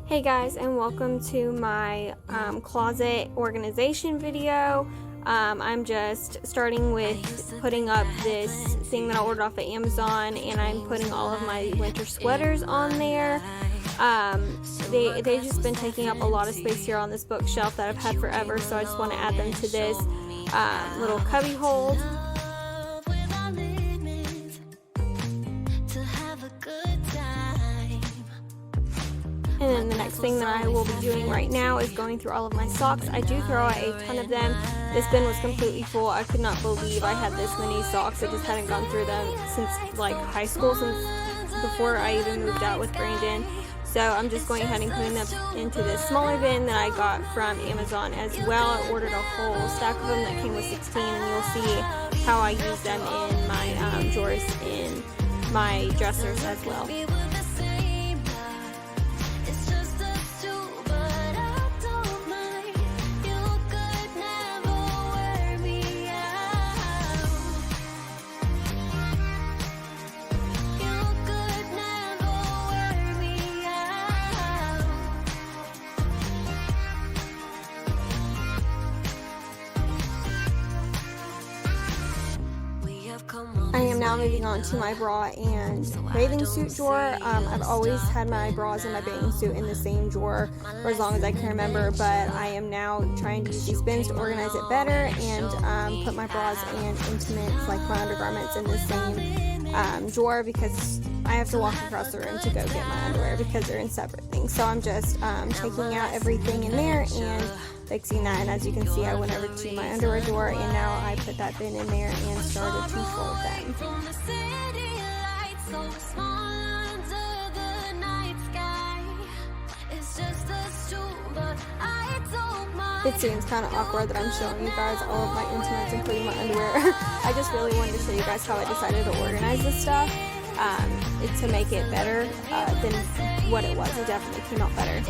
Hey guys, and welcome to my closet organization video. I'm just starting with putting up this thing that I ordered off of Amazon, and I'm putting all of my winter sweaters on there. They've just been taking up a lot of space here on this bookshelf that I've had forever, so I just want to add them to this little cubby hold. And then the next thing that I will be doing right now is going through all of my socks. I do throw out a ton of them. This bin was completely full. I could not believe I had this many socks. I just hadn't gone through them since like high school, since before I even moved out with Brandon. So I'm just going ahead and putting them into this smaller bin that I got from Amazon as well. I ordered a whole stack of them that came with 16, and you'll see how I use them in my drawers in my dressers as well. I am now moving on to my bra and bathing suit drawer. I've always had my bras and my bathing suit in the same drawer for as long as I can remember, but I am now trying to use these bins to organize it better and put my bras and intimates, like my undergarments, in the same drawer, because I have to walk across the room to go get my underwear because they're in separate things. So I'm just taking out everything in there and fixing that, and as you can see, I went over to my underwear drawer and now I put that bin in there and started to fold them. It seems kind of awkward that I'm showing you guys all of my intimates, including my underwear. I just really wanted to show you guys how I decided to organize this stuff to make it better than what it was. It definitely came out better.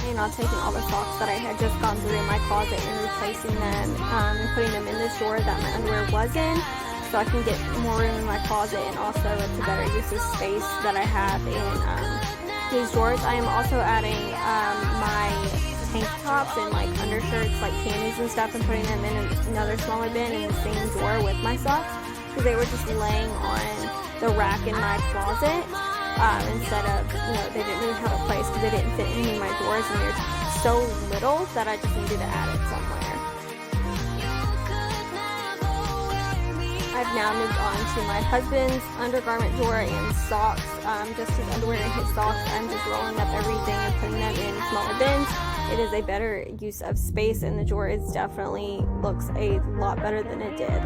And I'm taking all the socks that I had just gone through in my closet and replacing them and putting them in this drawer that my underwear was in, so I can get more room in my closet, and also it's a better use of space that I have in these drawers. I am also adding my tank tops and like undershirts, like camis and stuff, and putting them in another smaller bin in the same drawer with my socks, because they were just laying on the rack in my closet. Instead of, they didn't really have a place because they didn't fit in any of my drawers, and they're so little that I just needed to add it somewhere. I've now moved on to my husband's undergarment drawer and socks, just his underwear and his socks. I'm just rolling up everything and putting them in smaller bins. It is a better use of space, and the drawer definitely looks a lot better than it did.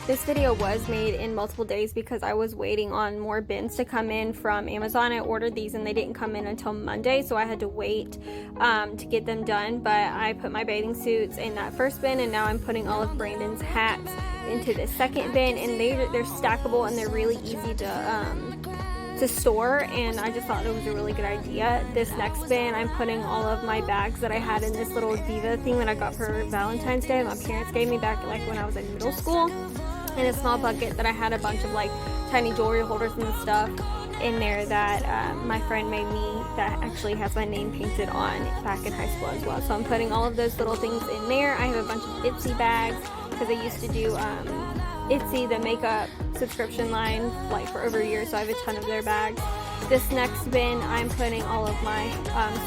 This video was made in multiple days because I was waiting on more bins to come in from Amazon. I ordered these and they didn't come in until Monday, so I had to wait to get them done. But I put my bathing suits in that first bin, and now I'm putting all of Brandon's hats into the second bin, and they're stackable and they're really easy to store, and I just thought it was a really good idea. This next bin, I'm putting all of my bags that I had in this little Diva thing that I got for Valentine's Day. My parents gave me back like when I was in middle school, in a small bucket that I had a bunch of like tiny jewelry holders and stuff in there that my friend made me, that actually has my name painted on back in high school as well. So I'm putting all of those little things in there. I have a bunch of Etsy bags because I used to do Etsy, the makeup subscription line, like for over a year, so I have a ton of their bags. This next bin, I'm putting all of my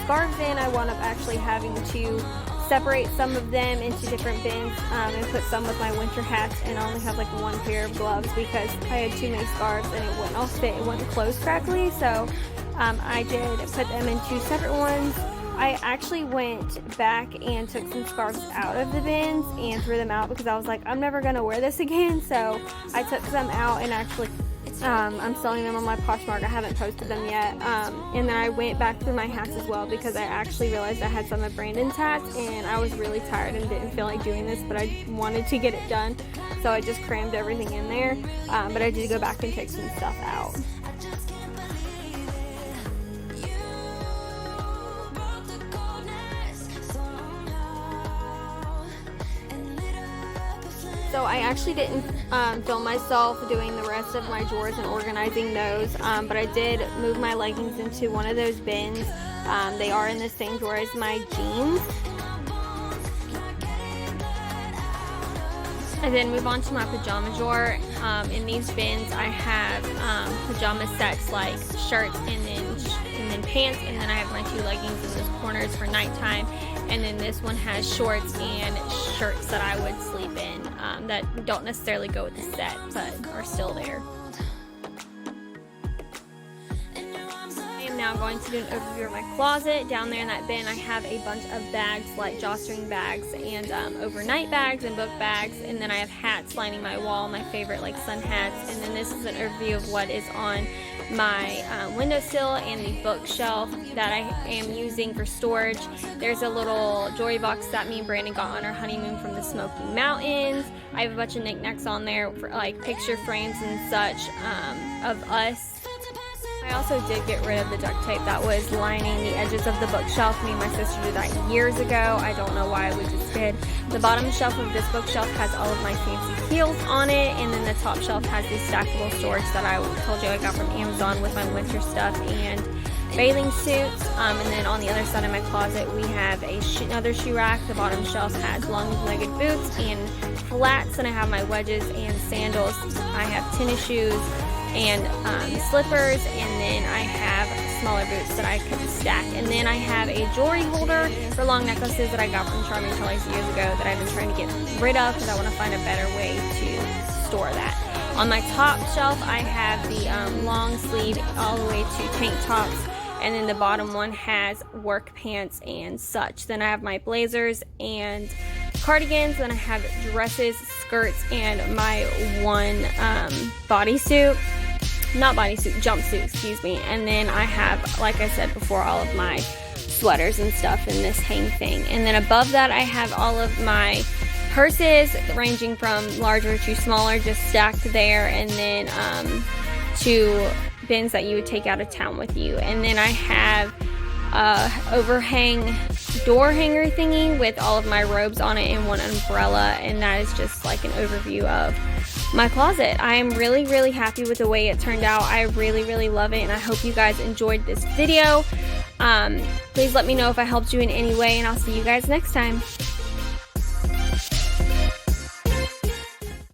scarves in. I wound up actually having to separate some of them into different bins and put some with my winter hats, and I only have like one pair of gloves because I had too many scarves and it wouldn't all fit, it wouldn't close correctly, so I did put them in two separate ones. I actually went back and took some scarves out of the bins and threw them out because I was like, I'm never going to wear this again. So I took some out and actually I'm selling them on my Poshmark. I haven't posted them yet. And then I went back through my hats as well because I actually realized I had some of Brandon's hats and I was really tired and didn't feel like doing this, but I wanted to get it done. So I just crammed everything in there. But I did go back and take some stuff out. So I actually didn't film myself doing the rest of my drawers and organizing those, but I did move my leggings into one of those bins. They are in the same drawer as my jeans. I then move on to my pajama drawer. In these bins I have pajama sets like shirts and then pants, and then I have my 2 leggings in those corners for nighttime. And then this one has shorts and shirts that I would sleep in that don't necessarily go with the set but are still there. I am now going to do an overview of my closet. Down there in that bin I have a bunch of bags like drawstring bags and overnight bags and book bags, and then I have hats lining my wall, my favorite like sun hats, and then this is an overview of what is on my windowsill and the bookshelf that I am using for storage. There's a little jewelry box that me and Brandon got on our honeymoon from the Smoky Mountains. I have a bunch of knickknacks on there for like picture frames and such of us. I also did get rid of the duct tape that was lining the edges of the bookshelf. Me and my sister did that years ago. I don't know why, we just did. The bottom shelf of this bookshelf has all of my fancy heels on it, and then the top shelf has the stackable storage that I told you I got from Amazon with my winter stuff and bathing suits. And then on the other side of my closet we have another shoe rack. The bottom shelf has long-legged boots and flats, and I have my wedges and sandals. I have tennis shoes and slippers, and then I have smaller boots that I can stack. And then I have a jewelry holder for long necklaces that I got from Charming Charlie's years ago that I've been trying to get rid of because I want to find a better way to store that. On my top shelf I have the long sleeve all the way to tank tops, and then the bottom one has work pants and such. Then I have my blazers and cardigans, then I have dresses, skirts, and my one jumpsuit, excuse me. And then I have, like I said before, all of my sweaters and stuff in this hang thing. And then above that I have all of my purses ranging from larger to smaller, just stacked there, and then two bins that you would take out of town with you. And then I have overhang door hanger thingy with all of my robes on it and one umbrella, and that is just like an overview of my closet. I am really, really happy with the way it turned out. I really, really love it, and I hope you guys enjoyed this video. Please let me know if I helped you in any way, and I'll see you guys next time.